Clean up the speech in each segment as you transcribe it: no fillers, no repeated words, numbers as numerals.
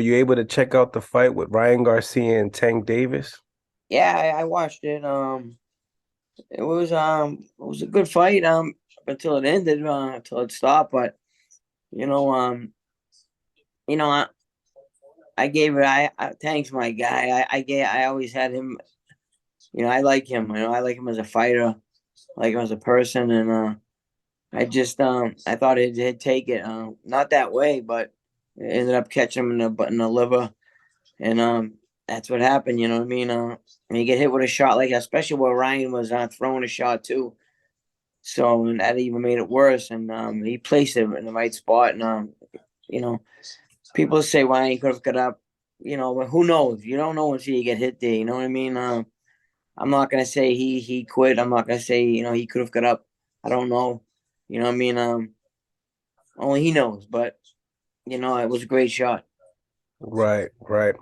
Were you able to check out the fight with Ryan Garcia and Tank Davis? Yeah, I watched it. It was a good fight up until it ended, until it stopped. But you know, you know, I gave it. Tank's my guy. I always had him. I like him. I like him as a fighter. I like him as a person, and I thought he'd take it. Not that way, but it ended up catching him in the liver, and that's what happened. You know what I mean? When you get hit with a shot like that, especially where Ryan was throwing a shot too. So and that even made it worse. And he placed it in the right spot. And you know, people say why he could have got up. But who knows? You don't know until you get hit there. You know what I mean? I'm not gonna say he quit. I'm not gonna say he could have got up. I don't know. You know what I mean? Only he knows. But it was a great shot. Right, right.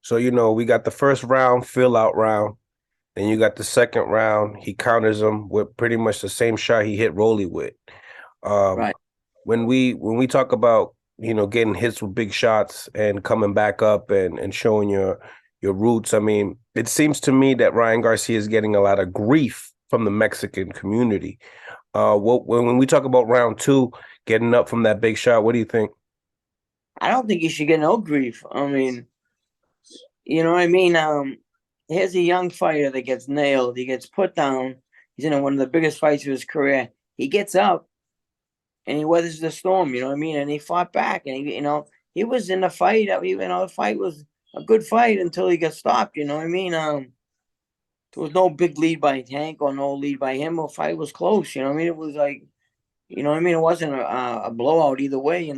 So, we got the first round, fill out round, and you got the second round. He counters him with pretty much the same shot he hit Rolly with. Um, Right. when we talk about, getting hits with big shots and coming back up and showing your roots, I mean, it seems to me that Ryan Garcia is getting a lot of grief from the Mexican community. When we talk about round two, getting up from that big shot, what do you think? I don't think he should get no grief. I mean, you know what I mean? Here's a young fighter that gets nailed. He gets put down. He's in one of the biggest fights of his career. He gets up and he weathers the storm. You know what I mean? And he fought back, and he was in the fight. The fight was a good fight until he got stopped. You know what I mean? There was no big lead by Tank or no lead by him. The fight was close. You know what I mean? It was like, you know what I mean? It wasn't a blowout either way.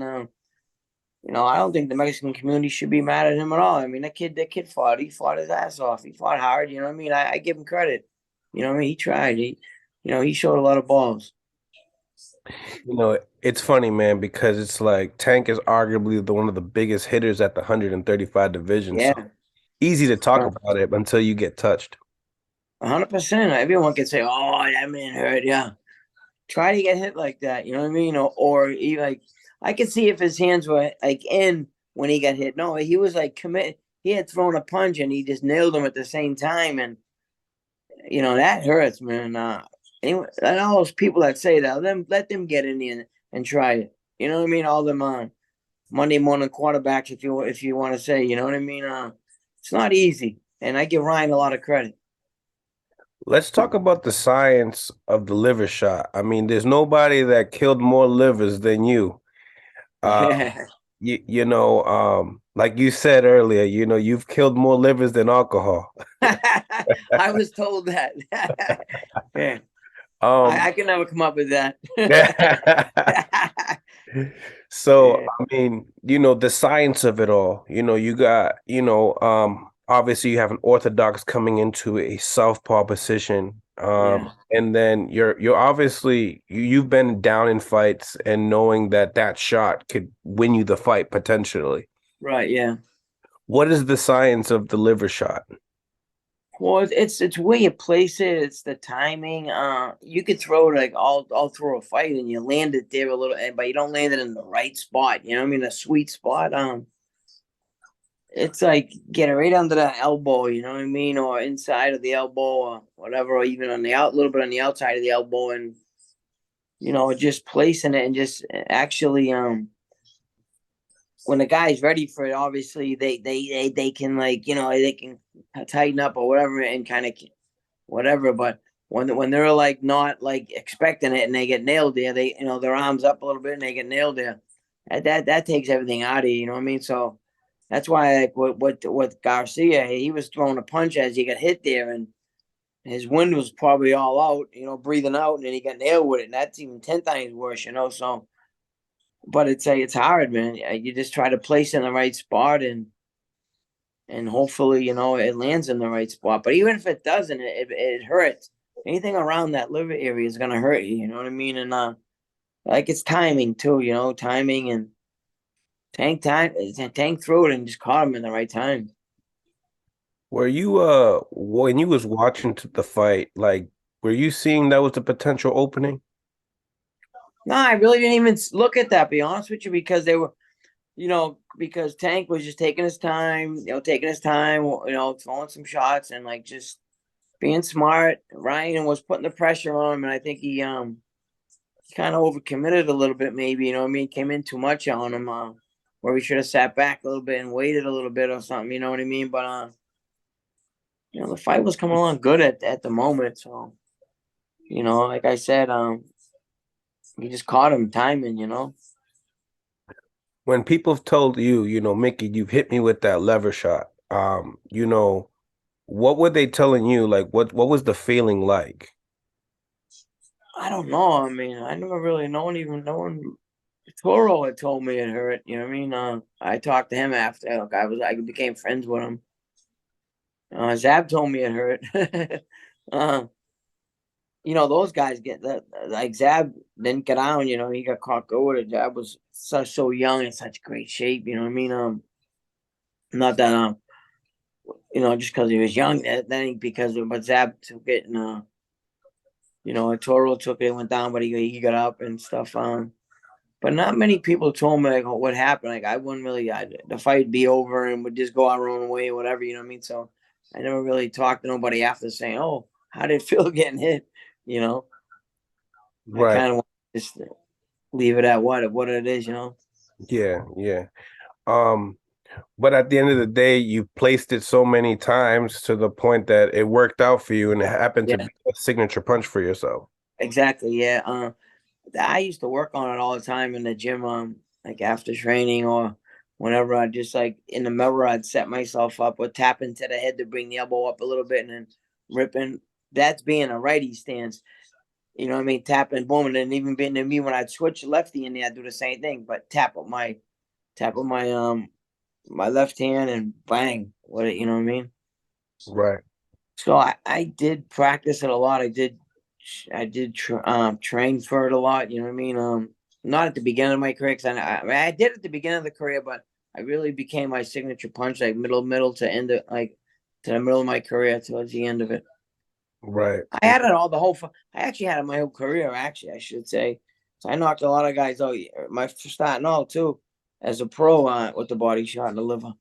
I don't think the Mexican community should be mad at him at all. I mean, that kid fought. He fought his ass off. He fought hard. You know what I mean? I give him credit. You know what I mean? He tried. He showed a lot of balls. It's funny, man, because it's like Tank is arguably one of the biggest hitters at the 135 division. So Yeah, easy to talk about it until you get touched. 100%. Everyone can say, "Oh, that man hurt." Yeah, try to get hit like that. You know what I mean? Or he like, I could see if his hands were like in when he got hit. No, he was like commit. He had thrown a punch and he just nailed him at the same time, and that hurts, man. Anyway, and all those people that say that, let them get in there and try it. You know what I mean? All them Monday morning quarterbacks, if you want to say, you know what I mean? It's not easy, and I give Ryan a lot of credit. Let's talk about the science of the liver shot. I mean, there's nobody that killed more livers than you. Uh, like you said earlier, you've killed more livers than alcohol. I was told that. Yeah, Um, I can never come up with that. so Yeah, I mean, the science of it all, you got, obviously you have an orthodox coming into a southpaw position. yeah, And then you're obviously you've been down in fights and knowing that that shot could win you the fight potentially. right, yeah. What is the science of the liver shot? Well, it's where you place it. It's the timing. You could throw it like all through a fight, and you land it there a little, but you don't land it in the right spot. You know what I mean? A sweet spot. It's like get it right under the elbow. You know what I mean, or inside of the elbow, or whatever, or even on the out, little bit on the outside of the elbow, and just placing it and just actually when the guy's ready for it, obviously they can like they can tighten up or whatever and kind of whatever. But when they're like not like expecting it and they get nailed there, they their arms up a little bit and they get nailed there. That takes everything out of you. You know what I mean? So that's why like with Garcia, he was throwing a punch as he got hit there and his wind was probably all out, breathing out, and then he got nailed with it, and that's even 10 times worse. So, but it's hard, man. You just try to place it in the right spot, and hopefully, it lands in the right spot. But even if it doesn't, it hurts. Anything around that liver area is gonna hurt you. You know what I mean? And like it's timing too. Timing and tank threw it and just caught him in the right time. Were you when you was watching the fight, like were you seeing that was the potential opening? No, I really didn't even look at that. Be honest with you, because because Tank was just taking his time, throwing some shots and like just being smart. Ryan was putting the pressure on him, and I think he kind of overcommitted a little bit, maybe. Came in too much on him, where we should have sat back a little bit and waited a little bit or something. You know what I mean? But the fight was coming along good at the moment. So like I said, we just caught him timing. When people have told you, Mickey, you've hit me with that lever shot, what were they telling you? Like, what was the feeling like? I don't know. I mean, I never really no one. Toro had told me it hurt. You know what I mean? I talked to him after. Like I became friends with him. Zab told me it hurt. uh, those guys get that. Like Zab didn't get down. He got caught good with it. Zab was so young in such great shape. You know what I mean? Not that just because he was young. That ain't because of. But Zab took it and Toro took it, went down, but he got up and stuff. But not many people told me like what happened. Like I wouldn't really, the fight would be over and would just go our own way, whatever. You know what I mean? So I never really talked to nobody after saying, "Oh, how did it feel getting hit?" You know, I Right. kind of want to just leave it at what it is. Yeah, yeah. Um, but at the end of the day, you placed it so many times to the point that it worked out for you and it happened to Yeah, be a signature punch for yourself. exactly. Yeah. I used to work on it all the time in the gym, like after training or whenever I just like in the mirror, I'd set myself up or tap into the head to bring the elbow up a little bit and then ripping. That's being a righty stance. You know what I mean? Tapping, boom, and then even being to me when I'd switch lefty in there, I'd do the same thing, but tap with my my left hand and bang. You know what I mean? Right. So I did practice it a lot. I did train for it a lot. You know what I mean? Not at the beginning of my career, because I did at the beginning of the career, but I really became my signature punch like middle to end it, like to the middle of my career towards the end of it. Right. I had it all the whole. I actually had it my whole career. Actually, I should say. So I knocked a lot of guys out. My starting out too as a pro with the body shot in the liver.